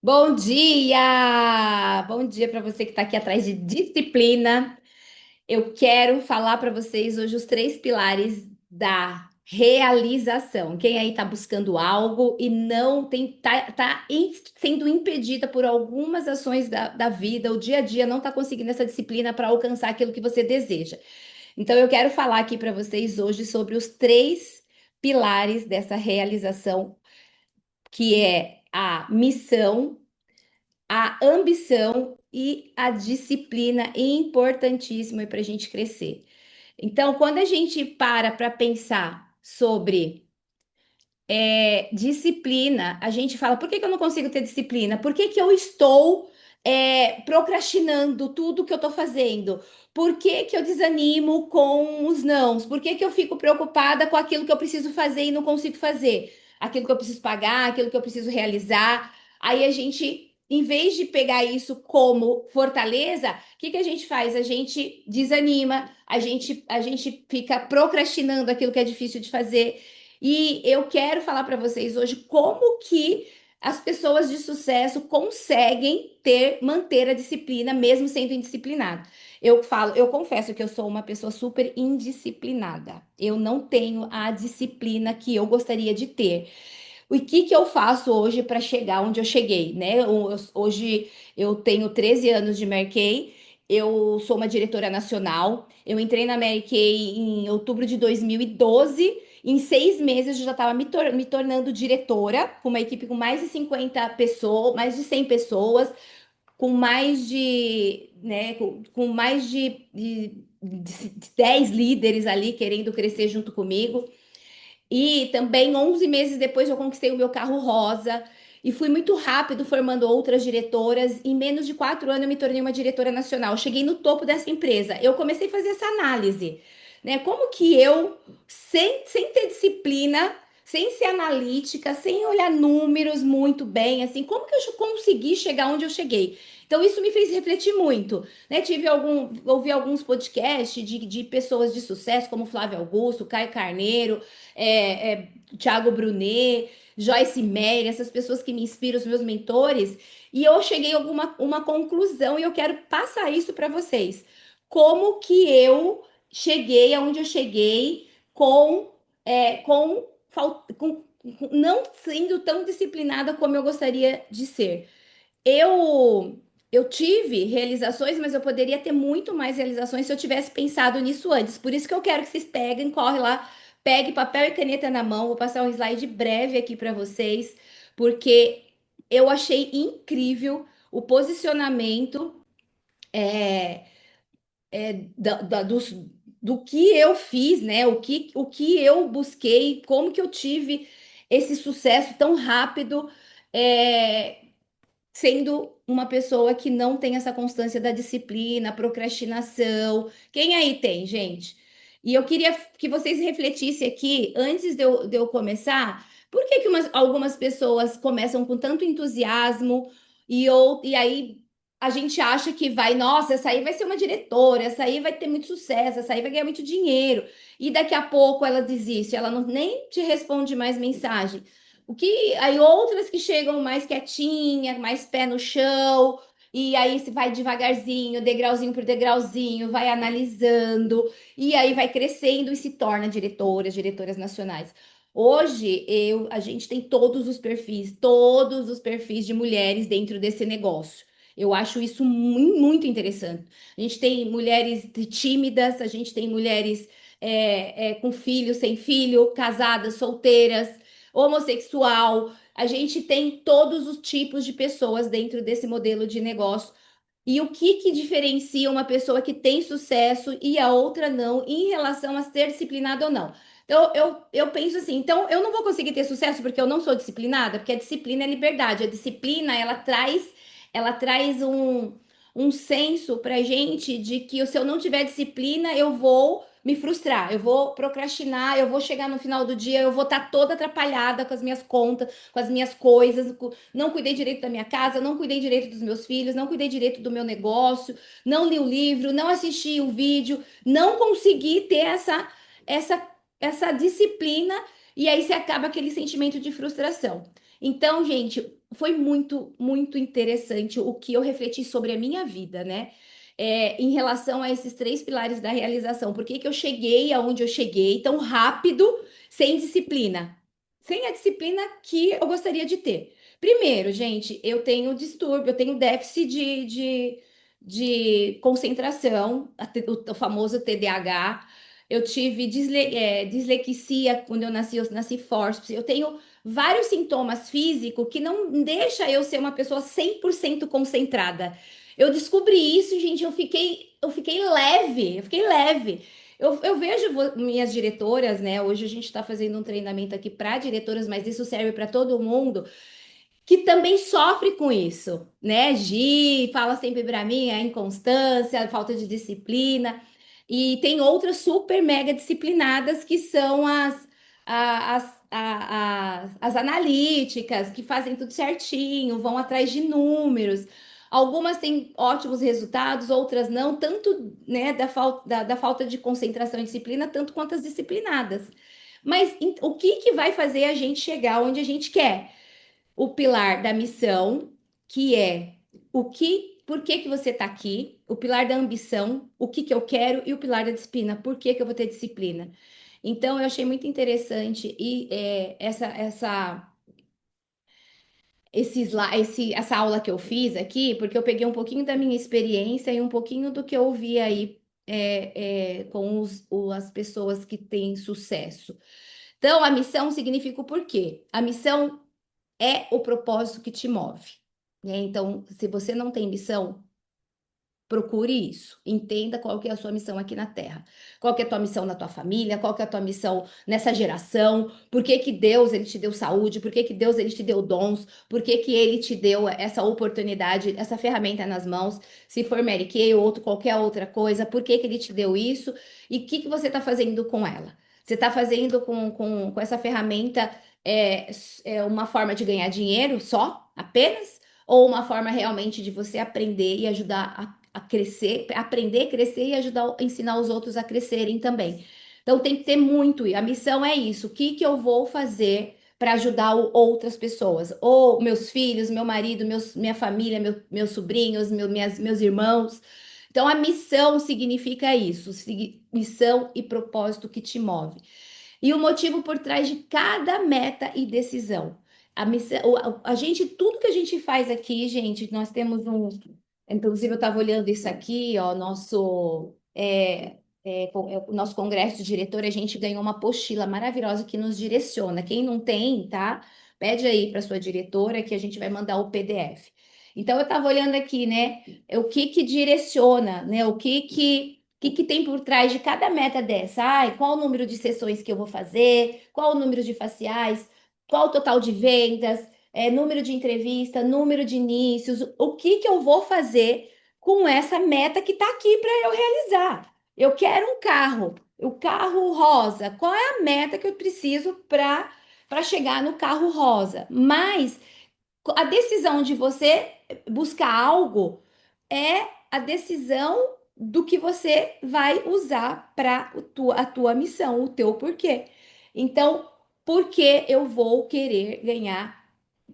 Bom dia! Bom dia para você que está aqui atrás de disciplina. Eu quero falar para vocês hoje os três pilares da realização. Quem aí está buscando algo e não tem, sendo impedida por algumas ações da vida, o dia a dia não está conseguindo essa disciplina para alcançar aquilo que você deseja. Então, eu quero falar aqui para vocês hoje sobre os três pilares dessa realização, que é a missão, a ambição e a disciplina importantíssima para a gente crescer. Então, quando a gente para pensar sobre disciplina, a gente fala: por que que eu não consigo ter disciplina? Por que que eu estou procrastinando tudo que eu estou fazendo? Por que que eu desanimo com os nãos? Por que que eu fico preocupada com aquilo que eu preciso fazer e não consigo fazer? Aquilo que eu preciso pagar, aquilo que eu preciso realizar. Aí a gente, em vez de pegar isso como fortaleza, o que que a gente faz? A gente desanima, a gente fica procrastinando aquilo que é difícil de fazer. E eu quero falar para vocês hoje como que as pessoas de sucesso conseguem manter a disciplina mesmo sendo indisciplinado. Eu confesso que eu sou uma pessoa super indisciplinada. Eu não tenho a disciplina que eu gostaria de ter. O que eu faço hoje para chegar onde eu cheguei, né? Hoje eu tenho 13 anos de Mary Kay, eu sou uma diretora nacional, eu entrei na Mary Kay em outubro de 2012, em 6 meses eu já estava me tornando diretora, com uma equipe com mais de 50 pessoas, mais de 100 pessoas, com mais de, né, com mais de 10 líderes ali querendo crescer junto comigo. E também 11 meses depois eu conquistei o meu carro rosa e fui muito rápido formando outras diretoras. Em menos de 4 anos eu me tornei uma diretora nacional. Cheguei no topo dessa empresa. Eu comecei a fazer essa análise, né? Como que eu, sem ter disciplina, sem ser analítica, sem olhar números muito bem, assim, como que eu consegui chegar onde eu cheguei? Então isso me fez refletir muito, né? Ouvi alguns podcasts de pessoas de sucesso, como Flávio Augusto, Caio Carneiro, Thiago Brunet, Joyce Meyer, essas pessoas que me inspiram, os meus mentores, e eu cheguei a uma conclusão e eu quero passar isso para vocês. Como que eu cheguei aonde eu cheguei com, com não sendo tão disciplinada como eu gostaria de ser. Eu eu tive realizações, mas eu poderia ter muito mais realizações se eu tivesse pensado nisso antes. Por isso que eu quero que vocês peguem, corre lá, pegue papel e caneta na mão. Vou passar um slide breve aqui para vocês, porque eu achei incrível o posicionamento é, do que eu fiz, né? O que eu busquei, como que eu tive esse sucesso tão rápido. É, sendo uma pessoa que não tem essa constância da disciplina, procrastinação. Quem aí tem, gente? E eu queria que vocês refletissem aqui, antes de eu começar, por que que algumas pessoas começam com tanto entusiasmo e aí a gente acha que vai, nossa, essa aí vai ser uma diretora, essa aí vai ter muito sucesso, essa aí vai ganhar muito dinheiro. E daqui a pouco ela desiste, ela não, nem te responde mais mensagem. O que aí outras que chegam mais quietinha, mais pé no chão, e aí se vai devagarzinho, degrauzinho por degrauzinho, vai analisando, e aí vai crescendo e se torna diretoras nacionais. Hoje a gente tem todos os perfis de mulheres dentro desse negócio. Eu acho isso muito interessante. A gente tem mulheres tímidas, a gente tem mulheres com filho, sem filho, casadas, solteiras, homossexual. A gente tem todos os tipos de pessoas dentro desse modelo de negócio. E o que que diferencia uma pessoa que tem sucesso e a outra não, em relação a ser disciplinada ou não? Então, eu penso assim, então eu não vou conseguir ter sucesso porque eu não sou disciplinada, porque a disciplina é liberdade. A disciplina, ela traz um senso pra gente de que se eu não tiver disciplina, eu vou me frustrar, eu vou procrastinar, eu vou chegar no final do dia, eu vou estar toda atrapalhada com as minhas contas, com as minhas coisas, não cuidei direito da minha casa, não cuidei direito dos meus filhos, não cuidei direito do meu negócio, não li o livro, não assisti o vídeo, não consegui ter essa, essa disciplina, e aí você acaba aquele sentimento de frustração. Então, gente, foi muito, muito interessante o que eu refleti sobre a minha vida, né? Em relação a esses três pilares da realização. Por que que eu cheguei aonde eu cheguei tão rápido, sem disciplina? Sem a disciplina que eu gostaria de ter. Primeiro, gente, eu tenho distúrbio, eu tenho déficit de concentração, o famoso TDAH. Eu tive dislexia quando eu nasci forceps. Eu tenho vários sintomas físicos que não deixa eu ser uma pessoa 100% concentrada. Eu descobri isso, gente, eu fiquei leve, eu fiquei leve. Eu vejo minhas diretoras, né? Hoje a gente está fazendo um treinamento aqui para diretoras, mas isso serve para todo mundo que também sofre com isso, né? Gi fala sempre para mim a inconstância, a falta de disciplina. E tem outras super mega disciplinadas que são as analíticas, que fazem tudo certinho, vão atrás de números. Algumas têm ótimos resultados, outras não, tanto né, da falta de concentração e disciplina, tanto quanto as disciplinadas. Mas o que, que vai fazer a gente chegar onde a gente quer? O pilar da missão, que é por que que você está aqui, o pilar da ambição, o que que eu quero, e o pilar da disciplina, por que que eu vou ter disciplina. Então, eu achei muito interessante e essa aula que eu fiz aqui, porque eu peguei um pouquinho da minha experiência e um pouquinho do que eu ouvi aí com as pessoas que têm sucesso. Então, a missão significa o porquê. A missão é o propósito que te move, né? Então, se você não tem missão, procure isso. Entenda qual que é a sua missão aqui na Terra. Qual que é a tua missão na tua família? Qual que é a tua missão nessa geração? Por que que Deus ele te deu saúde? Por que que Deus ele te deu dons? Por que que ele te deu essa oportunidade, essa ferramenta nas mãos? Se for Mary Kay ou outro, qualquer outra coisa, por que que ele te deu isso? E o que que você está fazendo com ela? Você está fazendo com essa ferramenta uma forma de ganhar dinheiro só, apenas? Ou uma forma realmente de você aprender e ajudar a crescer, aprender, crescer e ajudar, ensinar os outros a crescerem também. Então tem que ter muito, e a missão é isso: o que que eu vou fazer para ajudar outras pessoas, ou meus filhos, meu marido, minha família, meus sobrinhos, meus irmãos. Então a missão significa isso, missão e propósito que te move. E o motivo por trás de cada meta e decisão. A missão, a gente, tudo que a gente faz aqui, gente, nós temos um. Inclusive, eu estava olhando isso aqui, ó, o nosso congresso de diretor, a gente ganhou uma apostila maravilhosa que nos direciona. Quem não tem, tá? Pede aí para sua diretora que a gente vai mandar o PDF. Então, eu estava olhando aqui, né? O que que direciona, né? O que que tem por trás de cada meta dessa? Ai, qual o número de sessões que eu vou fazer? Qual o número de faciais? Qual o total de vendas? Número de entrevista, número de inícios, o que que eu vou fazer com essa meta que está aqui para eu realizar? Eu quero um carro, o carro rosa. Qual é a meta que eu preciso para chegar no carro rosa? Mas a decisão de você buscar algo é a decisão do que você vai usar para a tua missão, o teu porquê. Então, por que eu vou querer ganhar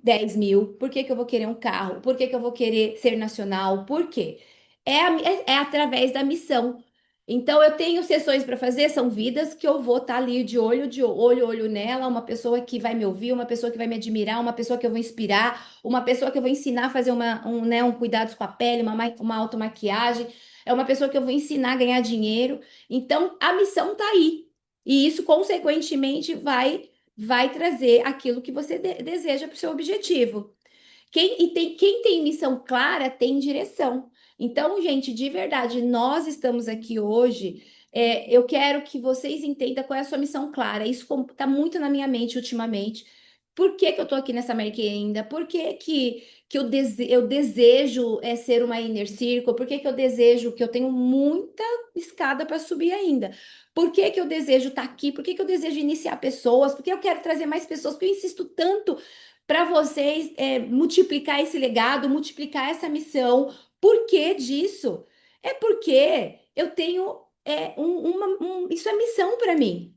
10 mil? Por que que eu vou querer um carro? Por que que eu vou querer ser nacional? Por quê? É através da missão. Então, eu tenho sessões para fazer, são vidas que eu vou estar ali de olho nela, uma pessoa que vai me ouvir, uma pessoa que vai me admirar, uma pessoa que eu vou inspirar, uma pessoa que eu vou ensinar a fazer um cuidados com a pele, uma automaquiagem, é uma pessoa que eu vou ensinar a ganhar dinheiro. Então, a missão tá aí. E isso, consequentemente, vai trazer aquilo que você deseja para o seu objetivo. Quem tem missão clara tem direção. Então, gente, de verdade, nós estamos aqui hoje. Eu quero que vocês entendam qual é a sua missão clara. Isso está muito na minha mente ultimamente. Por que que eu tô aqui nessa América ainda? Por que que eu desejo ser uma inner circle? Por que que eu desejo que eu tenho muita escada para subir ainda? Por que que eu desejo estar aqui? Por que que eu desejo iniciar pessoas? Por que eu quero trazer mais pessoas? Porque eu insisto tanto para vocês multiplicar esse legado, multiplicar essa missão. Por que disso? É porque eu tenho isso é missão para mim.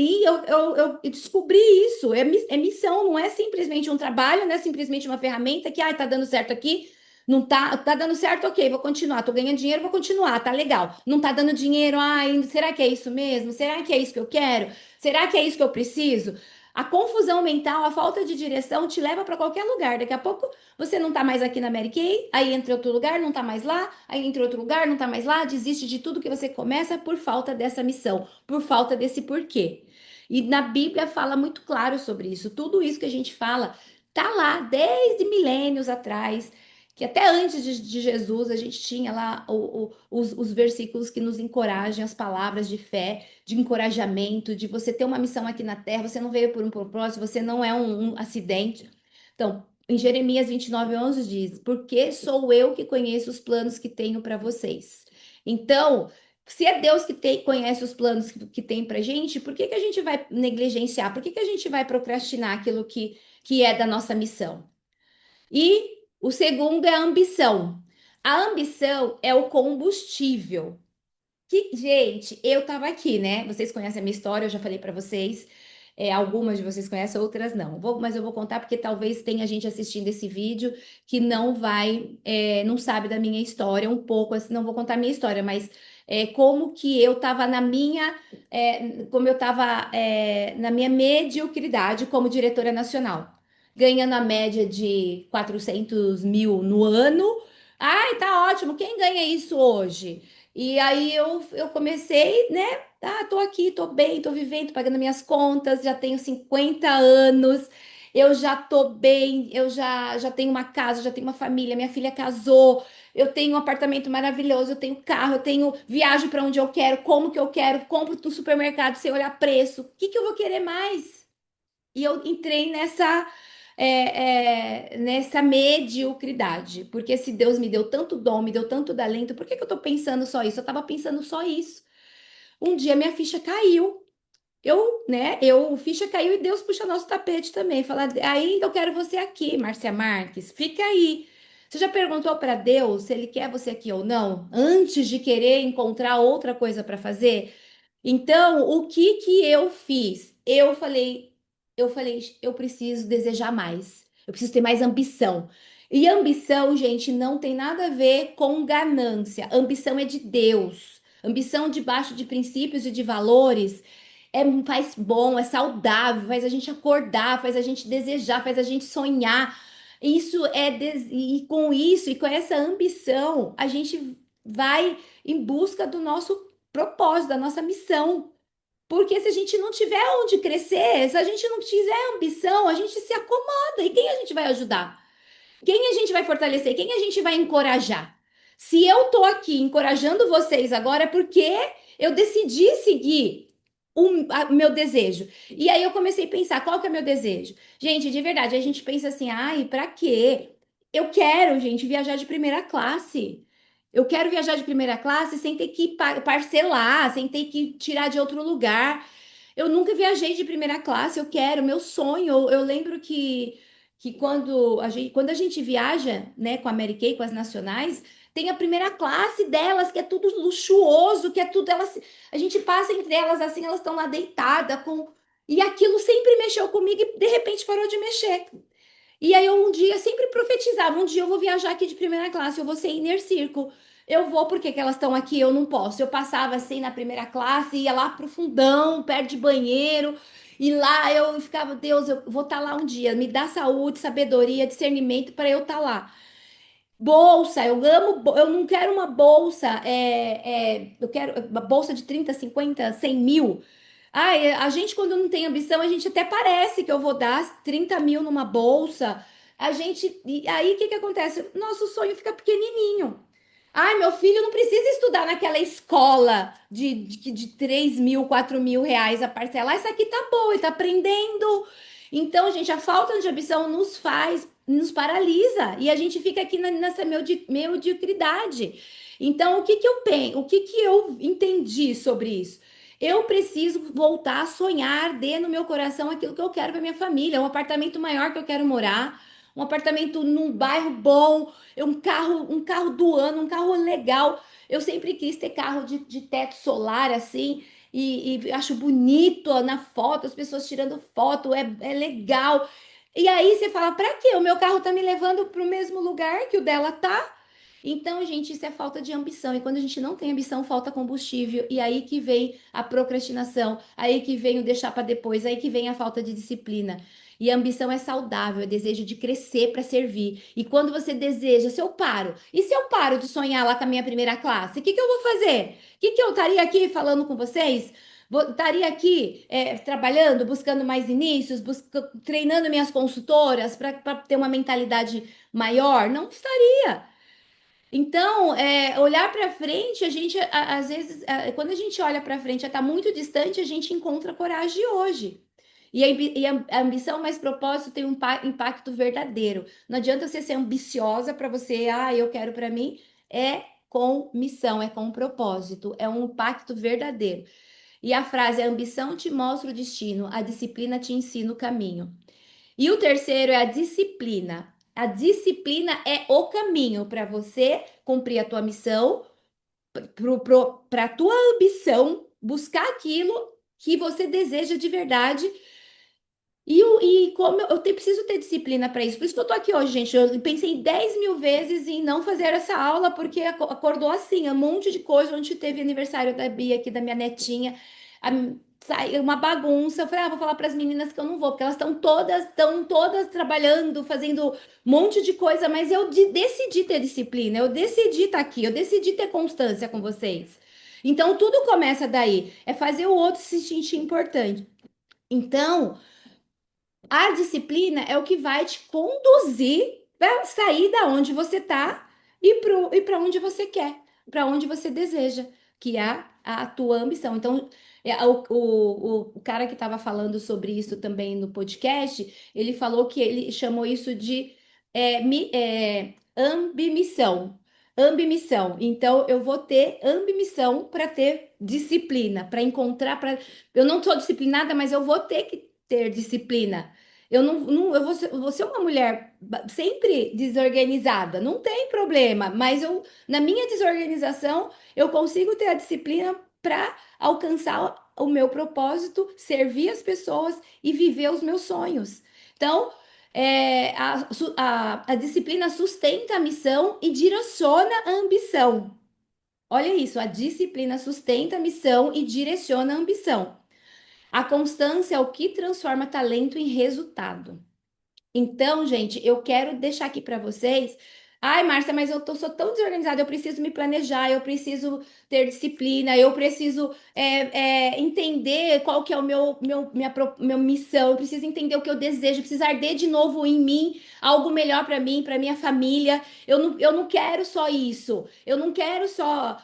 E eu descobri isso, é missão, não é simplesmente um trabalho, não é simplesmente uma ferramenta que, tá dando certo aqui, não tá dando certo, ok, vou continuar, tô ganhando dinheiro, vou continuar, tá legal. Não tá dando dinheiro, ai, será que é isso mesmo? Será que é isso que eu quero? Será que é isso que eu preciso? A confusão mental, a falta de direção te leva para qualquer lugar. Daqui a pouco você não tá mais aqui na Mary Kay, aí entra em outro lugar, não tá mais lá, aí entra em outro lugar, não tá mais lá, desiste de tudo que você começa por falta dessa missão, por falta desse porquê. E na Bíblia fala muito claro sobre isso. Tudo isso que a gente fala tá lá desde milênios atrás, que até antes de Jesus a gente tinha lá os versículos que nos encorajam, as palavras de fé, de encorajamento, de você ter uma missão aqui na terra, você não veio por um propósito, você não é um acidente. Então, em Jeremias 29:11 diz: Porque sou eu que conheço os planos que tenho para vocês. Então, se é Deus que conhece os planos que tem pra gente, por que que a gente vai negligenciar? Por que que a gente vai procrastinar aquilo que é da nossa missão? E o segundo é a ambição. A ambição é o combustível. Que, gente, eu tava aqui, né? Vocês conhecem a minha história, eu já falei pra vocês. Algumas de vocês conhecem, outras não. Mas eu vou contar porque talvez tenha gente assistindo esse vídeo que não vai, não sabe da minha história um pouco. Assim, não vou contar a minha história, mas como que eu tava como eu tava na minha mediocridade como diretora nacional, ganhando a média de 400 mil no ano. Ai, tá ótimo. Quem ganha isso hoje? E aí eu comecei, né? Tô aqui, tô bem, tô vivendo, pagando minhas contas, já tenho 50 anos, eu já tô bem, eu já tenho uma casa, já tenho uma família, minha filha casou, eu tenho um apartamento maravilhoso, eu tenho carro, eu tenho viagem para onde eu quero, como que eu quero, compro no supermercado sem olhar preço. O que que eu vou querer mais? E eu entrei nessa mediocridade, porque se Deus me deu tanto dom, me deu tanto talento, por que que eu tô pensando só isso? Eu tava pensando só isso. Um dia minha ficha caiu. Ficha caiu e Deus puxa nosso tapete também. Fala, ainda eu quero você aqui, Márcia Marques. Fica aí. Você já perguntou para Deus se ele quer você aqui ou não, antes de querer encontrar outra coisa para fazer? Então, o que que eu fiz? Eu preciso desejar mais. Eu preciso ter mais ambição. E ambição, gente, não tem nada a ver com ganância. Ambição é de Deus. Ambição debaixo de princípios e de valores faz bom, é saudável, faz a gente acordar, faz a gente desejar, faz a gente sonhar. E com isso e com essa ambição, a gente vai em busca do nosso propósito, da nossa missão. Porque se a gente não tiver onde crescer, se a gente não tiver ambição, a gente se acomoda. E quem a gente vai ajudar? Quem a gente vai fortalecer? Quem a gente vai encorajar? Se eu tô aqui encorajando vocês agora é porque eu decidi seguir o meu desejo. E aí eu comecei a pensar, qual que é o meu desejo? Gente, de verdade, a gente pensa assim, ai, pra quê? Eu quero, gente, viajar de primeira classe. Eu quero viajar de primeira classe sem ter que parcelar, sem ter que tirar de outro lugar. Eu nunca viajei de primeira classe, eu quero, meu sonho. Eu lembro que quando a gente viaja, né, com a Mary Kay, com as nacionais, tem a primeira classe delas, que é tudo luxuoso, que é tudo a gente passa entre elas assim, elas estão lá deitadas com e aquilo sempre mexeu comigo e de repente parou de mexer. E aí eu um dia sempre profetizava, um dia eu vou viajar aqui de primeira classe, eu vou ser inner circle. Eu vou porque que elas estão aqui, eu não posso. Eu passava assim na primeira classe, ia lá pro fundão, perto de banheiro, e lá eu ficava, Deus, eu vou estar lá um dia, me dá saúde, sabedoria, discernimento para eu estar lá. Bolsa, eu amo, eu não quero uma bolsa, eu quero uma bolsa de 30, 50, 100 mil. Ai, a gente, quando não tem ambição, a gente até parece que eu vou dar 30 mil numa bolsa. E aí o que que acontece? Nosso sonho fica pequenininho. Ai, meu filho não precisa estudar naquela escola de 3 mil, 4 mil reais a parcela. Isso aqui tá bom, ele tá aprendendo. Então, gente, a falta de ambição nos paralisa e a gente fica aqui nessa mediocridade. Então, o que que eu entendi sobre isso? Eu preciso voltar a sonhar, dentro no meu coração aquilo que eu quero para minha família, um apartamento maior que eu quero morar, um apartamento num bairro bom, um carro do ano, um carro legal. Eu sempre quis ter carro de teto solar assim. e acho bonito ó, na foto, as pessoas tirando foto, é legal. E aí você fala, para quê? O meu carro tá me levando para o mesmo lugar que o dela tá. Então, gente, isso é falta de ambição. E quando a gente não tem ambição, falta combustível. E aí que vem a procrastinação, aí que vem o deixar para depois, aí que vem a falta de disciplina. E a ambição é saudável, é desejo de crescer para servir. E quando você deseja, se eu paro, e se eu paro de sonhar lá com a minha primeira classe, o que que eu vou fazer? O que que eu estaria aqui falando com vocês? Estaria aqui trabalhando, buscando mais inícios, treinando minhas consultoras para ter uma mentalidade maior? Não estaria. Então, olhar para frente, a gente, às vezes, quando a gente olha para frente, já está muito distante, a gente encontra coragem hoje. E a ambição mais propósito tem um impacto verdadeiro. Não adianta você ser ambiciosa para você, eu quero para mim. É com missão, é com propósito, é um impacto verdadeiro. E a frase: a ambição te mostra o destino, a disciplina te ensina o caminho. E o terceiro é a disciplina. A disciplina é o caminho para você cumprir a tua missão, para a tua ambição, buscar aquilo que você deseja de verdade. E como preciso ter disciplina para isso. Por isso que eu tô aqui hoje, gente. Eu pensei 10 mil vezes em não fazer essa aula, porque acordou assim, um monte de coisa. Ontem teve aniversário da Bia aqui, da minha netinha. A- Saiu uma bagunça. Eu falei, vou falar para as meninas que eu não vou, porque elas estão todas trabalhando, fazendo um monte de coisa, mas eu decidi ter disciplina, eu decidi estar aqui, eu decidi ter constância com vocês. Então, tudo começa daí. É fazer o outro se sentir importante. Então. A disciplina é o que vai te conduzir para sair da onde você está e para onde você quer, para onde você deseja, que é a tua ambição. Então, o cara que estava falando sobre isso também no podcast, ele falou que ele chamou isso de ambimissão. Ambimissão. Então, eu vou ter ambimissão para ter disciplina, para encontrar, eu não sou disciplinada, mas eu vou ter que ter disciplina. Eu vou ser uma mulher sempre desorganizada, não tem problema, mas na minha desorganização, eu consigo ter a disciplina para alcançar o meu propósito, servir as pessoas e viver os meus sonhos. Então, a disciplina sustenta a missão e direciona a ambição. Olha isso, a disciplina sustenta a missão e direciona a ambição. A constância é o que transforma talento em resultado. Então, gente, eu quero deixar aqui para vocês. Ai, Márcia, mas sou tão desorganizada, eu preciso me planejar, eu preciso ter disciplina, eu preciso entender qual que é o minha missão, eu preciso entender o que eu desejo, eu preciso arder de novo em mim, algo melhor para mim, para minha família. Eu não quero só isso, eu não quero só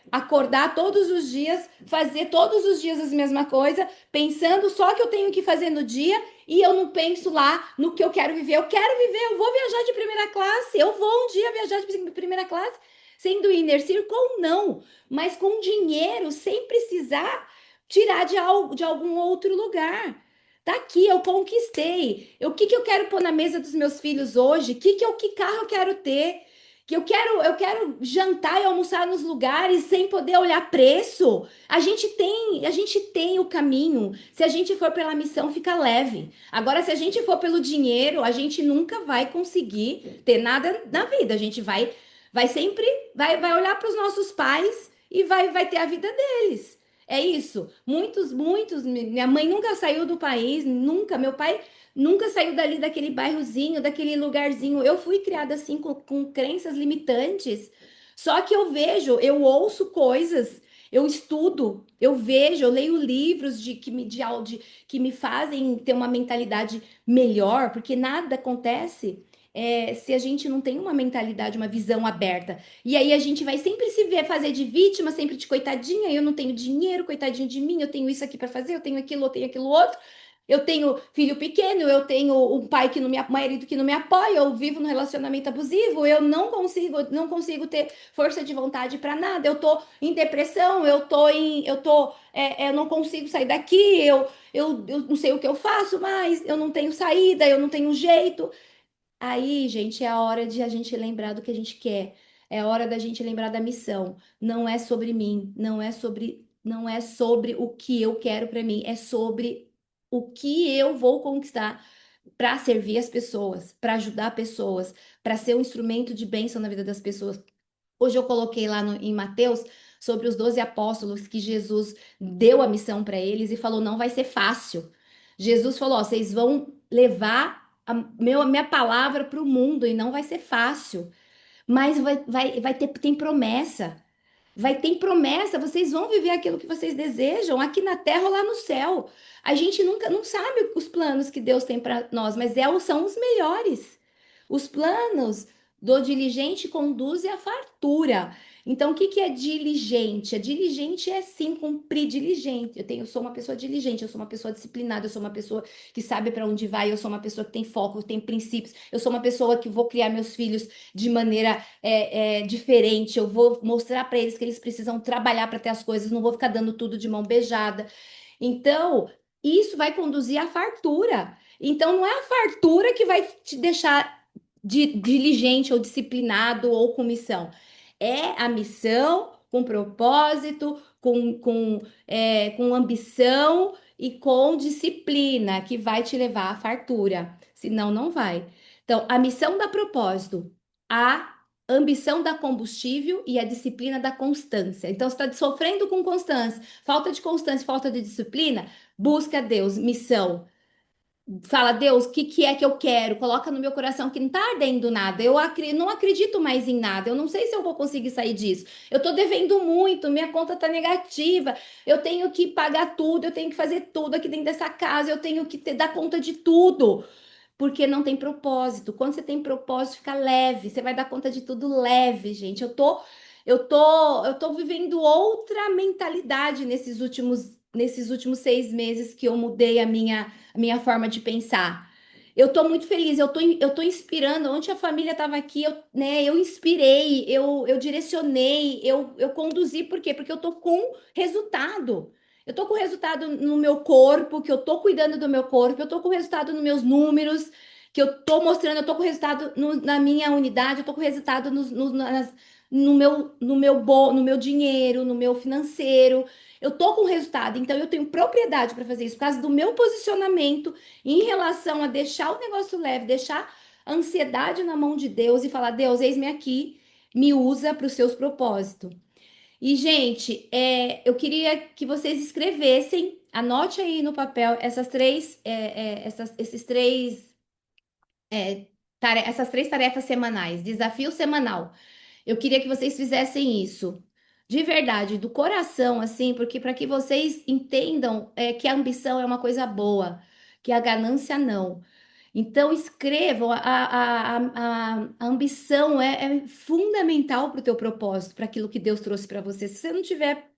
acordar todos os dias, fazer todos os dias as mesmas coisas, pensando só que eu tenho que fazer no dia e eu não penso lá no que eu quero viver. Eu quero viver, eu vou viajar de primeira classe, eu vou um dia viajar de primeira classe, sendo inner circle ou não, mas com dinheiro, sem precisar tirar de algum outro lugar. Tá aqui, eu conquistei. O que que eu quero pôr na mesa dos meus filhos hoje? Que carro eu quero ter? Que eu quero jantar e almoçar nos lugares sem poder olhar preço. A gente tem o caminho. Se a gente for pela missão, fica leve. Agora, se a gente for pelo dinheiro, a gente nunca vai conseguir ter nada na vida. A gente vai sempre, vai olhar para os nossos pais e vai ter a vida deles. É isso. Muitos, muitos. Minha mãe nunca saiu do país, nunca. Meu pai nunca saiu dali daquele bairrozinho, daquele lugarzinho. Eu fui criada assim com crenças limitantes. Só que eu vejo, eu ouço coisas, eu estudo, eu vejo, eu leio livros que me fazem ter uma mentalidade melhor, porque nada acontece se a gente não tem uma mentalidade, uma visão aberta. E aí a gente vai sempre se ver fazer de vítima, sempre de coitadinha, eu não tenho dinheiro, coitadinho de mim, eu tenho isso aqui para fazer, eu tenho aquilo outro. Eu tenho filho pequeno, eu tenho um pai que não me, marido que não me apoia, eu vivo num relacionamento abusivo, eu não consigo ter força de vontade para nada. Eu tô em depressão, eu não consigo sair daqui, eu não sei o que eu faço mais, eu não tenho saída, eu não tenho jeito. Aí, gente, é a hora de a gente lembrar do que a gente quer. É a hora da gente lembrar da missão. Não é sobre mim, não é sobre não é sobre o que eu quero para mim, é sobre o que eu vou conquistar para servir as pessoas, para ajudar pessoas, para ser um instrumento de bênção na vida das pessoas. Hoje eu coloquei lá em Mateus sobre os 12 apóstolos que Jesus deu a missão para eles e falou: não vai ser fácil. Jesus falou: ó, vocês vão levar minha palavra para o mundo e não vai ser fácil, mas vai ter, tem promessa. Vai ter promessa, vocês vão viver aquilo que vocês desejam, aqui na terra ou lá no céu. A gente nunca não sabe os planos que Deus tem para nós, mas são os melhores. Os planos do diligente conduzem à fartura. Então, o que que é diligente? A diligente é sim cumprir diligente. Eu sou uma pessoa diligente, eu sou uma pessoa disciplinada, eu sou uma pessoa que sabe para onde vai, eu sou uma pessoa que tem foco, tem princípios, eu sou uma pessoa que vou criar meus filhos de maneira diferente. Eu vou mostrar para eles que eles precisam trabalhar para ter as coisas, não vou ficar dando tudo de mão beijada. Então, isso vai conduzir à fartura. Então, não é a fartura que vai te deixar diligente ou disciplinado ou com missão. É a missão com propósito, com ambição e com disciplina que vai te levar à fartura. Senão, não vai. Então, a missão dá propósito, a ambição dá combustível e a disciplina dá constância. Então, você está sofrendo com constância, falta de disciplina, busca Deus, missão. Fala, Deus, o que, que é que eu quero? Coloca no meu coração que não tá ardendo nada. Não acredito mais em nada. Eu não sei se eu vou conseguir sair disso. Eu tô devendo muito, minha conta tá negativa. Eu tenho que pagar tudo, eu tenho que fazer tudo aqui dentro dessa casa, eu tenho que dar conta de tudo. Porque não tem propósito. Quando você tem propósito, fica leve. Você vai dar conta de tudo leve, gente. Eu tô vivendo outra mentalidade nesses últimos 6 meses que eu mudei a minha forma de pensar. Eu tô muito feliz, eu tô inspirando. Ontem a família estava aqui, eu inspirei, eu direcionei, eu conduzi. Por quê? Porque eu tô com resultado. Eu tô com resultado no meu corpo, que eu tô cuidando do meu corpo, eu tô com resultado nos meus números, que eu tô mostrando, eu tô com resultado na minha unidade, eu tô com resultado no meu dinheiro, no meu financeiro. Eu tô com resultado, então eu tenho propriedade para fazer isso por causa do meu posicionamento em relação a deixar o negócio leve, deixar a ansiedade na mão de Deus e falar: Deus, eis-me aqui, me usa para os seus propósitos. E, gente, eu queria que vocês escrevessem, anote aí no papel essas três tarefas semanais, desafio semanal. Eu queria que vocês fizessem isso de verdade, do coração, assim, porque para que vocês entendam que a ambição é uma coisa boa, que a ganância não. Então, escrevam, a ambição é fundamental para o teu propósito, para aquilo que Deus trouxe para você. Se você não tiver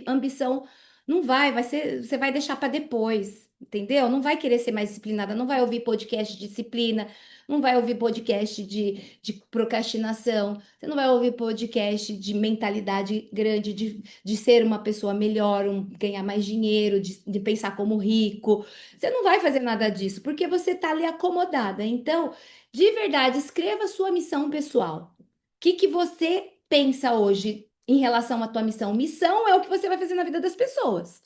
ambição, não vai ser, você vai deixar para depois, entendeu? Não vai querer ser mais disciplinada, não vai ouvir podcast de disciplina, não vai ouvir podcast de procrastinação, você não vai ouvir podcast de mentalidade grande, de ser uma pessoa melhor, ganhar mais dinheiro, de pensar como rico. Você não vai fazer nada disso, porque você está ali acomodada. Então, de verdade, escreva a sua missão pessoal. O que que você pensa hoje em relação à tua missão? Missão é o que você vai fazer na vida das pessoas,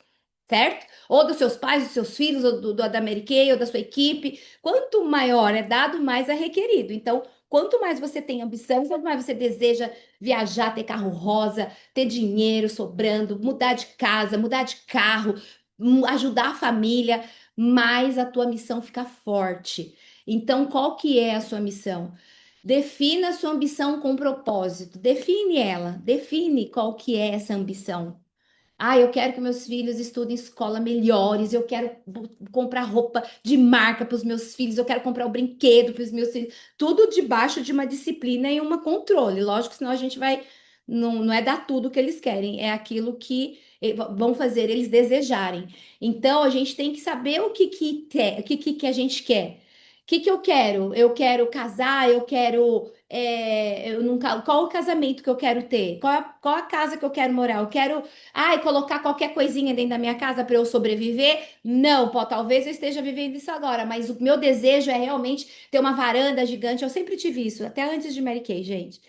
certo? Ou dos seus pais, dos seus filhos, ou da Mary Kay, ou da sua equipe. Quanto maior é dado, mais é requerido. Então, quanto mais você tem ambição, quanto mais você deseja viajar, ter carro rosa, ter dinheiro sobrando, mudar de casa, mudar de carro, ajudar a família, mais a tua missão fica forte. Então, qual que é a sua missão? Defina a sua ambição com propósito. Define ela. Define qual que é essa ambição. Ah, eu quero que meus filhos estudem em escola melhores, eu quero comprar roupa de marca para os meus filhos, eu quero comprar o brinquedo para os meus filhos, tudo debaixo de uma disciplina e um controle. Lógico, senão a gente vai, não é dar tudo o que eles querem, é aquilo que vão fazer eles desejarem. Então, a gente tem que saber o que a gente quer. O que que eu quero? Eu quero casar, eu quero. Eu nunca, qual o casamento que eu quero ter? Qual a casa que eu quero morar? Eu quero colocar qualquer coisinha dentro da minha casa para eu sobreviver? Não, pô, talvez eu esteja vivendo isso agora, mas o meu desejo é realmente ter uma varanda gigante. Eu sempre tive isso, até antes de Mary Kay, gente.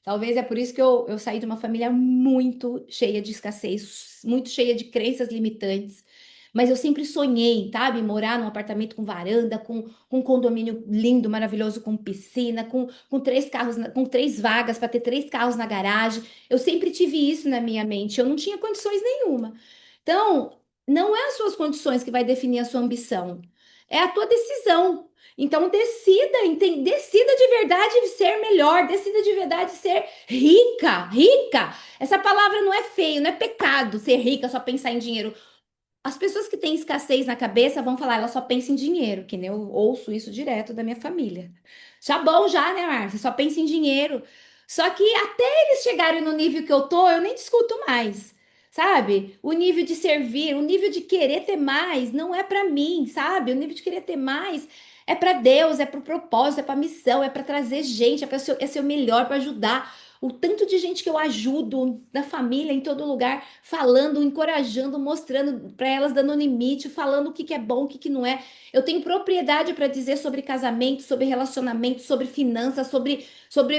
Talvez é por isso que eu saí de uma família muito cheia de escassez, muito cheia de crenças limitantes. Mas eu sempre sonhei, sabe? Morar num apartamento com varanda, com um condomínio lindo, maravilhoso, com piscina, com três carros, com três vagas para ter três carros na garagem. Eu sempre tive isso na minha mente. Eu não tinha condições nenhuma. Então, não é as suas condições que vai definir a sua ambição. É a tua decisão. Então, decida, decida de verdade ser melhor, decida de verdade ser rica, rica. Essa palavra não é feio, não é pecado ser rica, só pensar em dinheiro. As pessoas que têm escassez na cabeça vão falar, ela só pensa em dinheiro, que nem eu ouço isso direto da minha família. Já bom já, né, Márcia? Só pensa em dinheiro. Só que até eles chegarem no nível que eu tô, eu nem discuto mais. Sabe? O nível de servir, o nível de querer ter mais não é para mim, sabe? O nível de querer ter mais é para Deus, é para o propósito, é para missão, é para trazer gente, é ser o melhor para ajudar. O tanto de gente que eu ajudo na família, em todo lugar, falando, encorajando, mostrando para elas, dando limite, falando o que que é bom, o que que não é. Eu tenho propriedade para dizer sobre casamento, sobre relacionamento, sobre finanças, sobre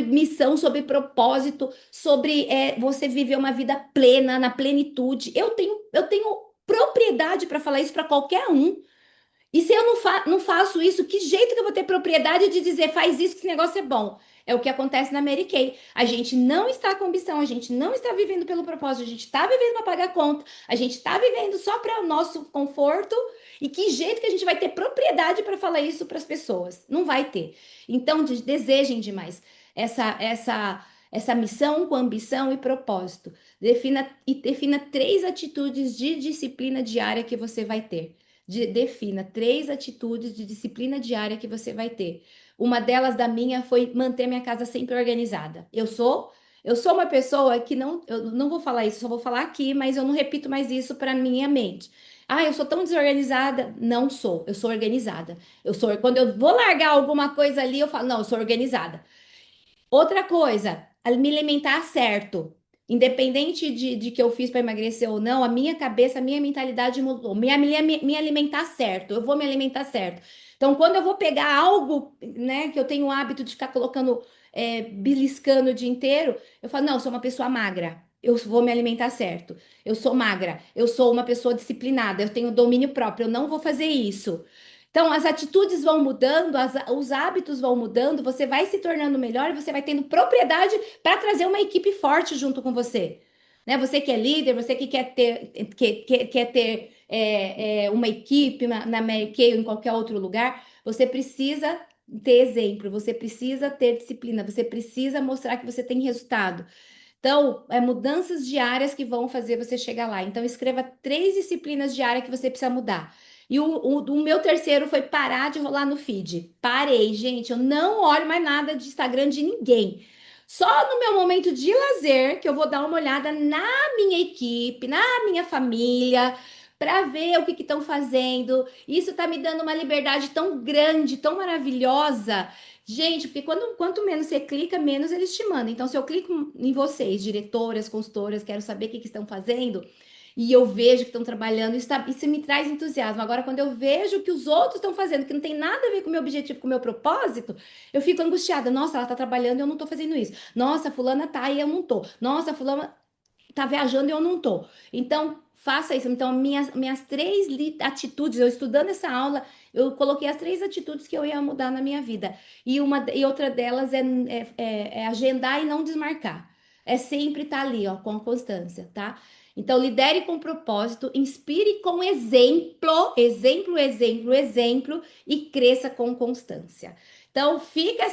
missão, sobre propósito, sobre você viver uma vida plena, na plenitude. Eu tenho propriedade para falar isso para qualquer um. E se eu não faço isso, que jeito que eu vou ter propriedade de dizer faz isso que esse negócio é bom? É o que acontece na Mary Kay. A gente não está com ambição, a gente não está vivendo pelo propósito, a gente está vivendo para pagar conta, a gente está vivendo só para o nosso conforto. E que jeito que a gente vai ter propriedade para falar isso para as pessoas? Não vai ter. Então, desejem demais essa missão com ambição e propósito. Defina três atitudes de disciplina diária que você vai ter. Defina três atitudes de disciplina diária que você vai ter. Uma delas da minha foi manter minha casa sempre organizada. Eu sou uma pessoa que não, eu não vou falar isso, só vou falar aqui, mas eu não repito mais isso para minha mente. Ah, eu sou tão desorganizada. Não sou, eu sou organizada. Quando eu vou largar alguma coisa ali, eu falo, não, eu sou organizada. Outra coisa, me alimentar certo. Independente de que eu fiz para emagrecer ou não, a minha cabeça, a minha mentalidade mudou. Me alimentar certo, eu vou me alimentar certo. Então, quando eu vou pegar algo, né, que eu tenho o hábito de ficar colocando, beliscando o dia inteiro, eu falo, não, eu sou uma pessoa magra. Eu vou me alimentar certo. Eu sou magra. Eu sou uma pessoa disciplinada. Eu tenho domínio próprio. Eu não vou fazer isso. Então, as atitudes vão mudando, os hábitos vão mudando, você vai se tornando melhor e você vai tendo propriedade para trazer uma equipe forte junto com você. Né? Você que é líder, você que quer ter uma equipe na Mary Kay ou em qualquer outro lugar, você precisa ter exemplo, você precisa ter disciplina, você precisa mostrar que você tem resultado. Então, mudanças diárias que vão fazer você chegar lá. Então, escreva três disciplinas diárias que você precisa mudar. E o meu terceiro foi parar de rolar no feed. Parei, gente. Eu não olho mais nada de Instagram de ninguém. Só no meu momento de lazer que eu vou dar uma olhada na minha equipe, na minha família, para ver o que estão fazendo. Isso tá me dando uma liberdade tão grande, tão maravilhosa. Gente, porque quanto menos você clica, menos eles te mandam. Então, se eu clico em vocês, diretoras, consultoras, quero saber o que estão fazendo, e eu vejo que estão trabalhando, isso me traz entusiasmo. Agora, quando eu vejo que os outros estão fazendo, que não tem nada a ver com o meu objetivo, com o meu propósito, eu fico angustiada. Nossa, ela está trabalhando e eu não estou fazendo isso. Nossa, fulana tá e eu não tô. Nossa, fulana tá viajando e eu não tô. Então, faça isso. Então, minhas três atitudes, eu estudando essa aula, eu coloquei as três atitudes que eu ia mudar na minha vida. E outra delas é agendar e não desmarcar. É sempre estar ali, ó, com a constância, tá? Então, lidere com propósito, inspire com exemplo, exemplo, exemplo, exemplo e cresça com constância. Então, fica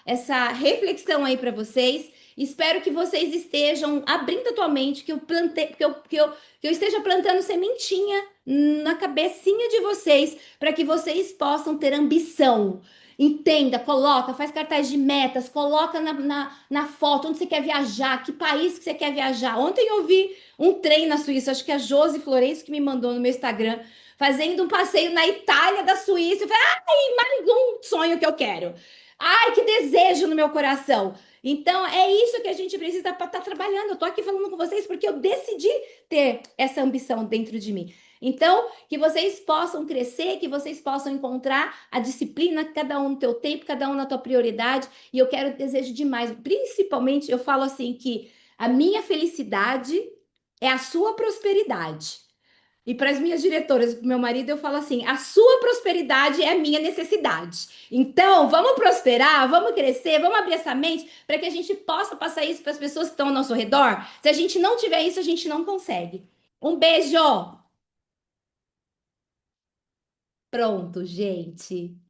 essa reflexão aí para vocês. Espero que vocês estejam abrindo a tua mente, que eu plantei, que eu esteja plantando sementinha na cabecinha de vocês, para que vocês possam ter ambição. Entenda, coloca, faz cartaz de metas, coloca na foto onde você quer viajar, que país que você quer viajar. Ontem eu vi um trem na Suíça, acho que é a Josi Florencio que me mandou no meu Instagram, fazendo um passeio na Itália da Suíça. Eu falei, ai, mais um sonho que eu quero. Ai, que desejo no meu coração. Então, é isso que a gente precisa para estar trabalhando. Eu tô aqui falando com vocês porque eu decidi ter essa ambição dentro de mim. Então, que vocês possam crescer, que vocês possam encontrar a disciplina, cada um no teu tempo, cada um na tua prioridade. E eu quero, desejo demais, principalmente, eu falo assim que a minha felicidade é a sua prosperidade. E para as minhas diretoras, para o meu marido, eu falo assim: a sua prosperidade é a minha necessidade. Então, vamos prosperar, vamos crescer, vamos abrir essa mente para que a gente possa passar isso para as pessoas que estão ao nosso redor. Se a gente não tiver isso, a gente não consegue. Um beijo! Pronto, gente.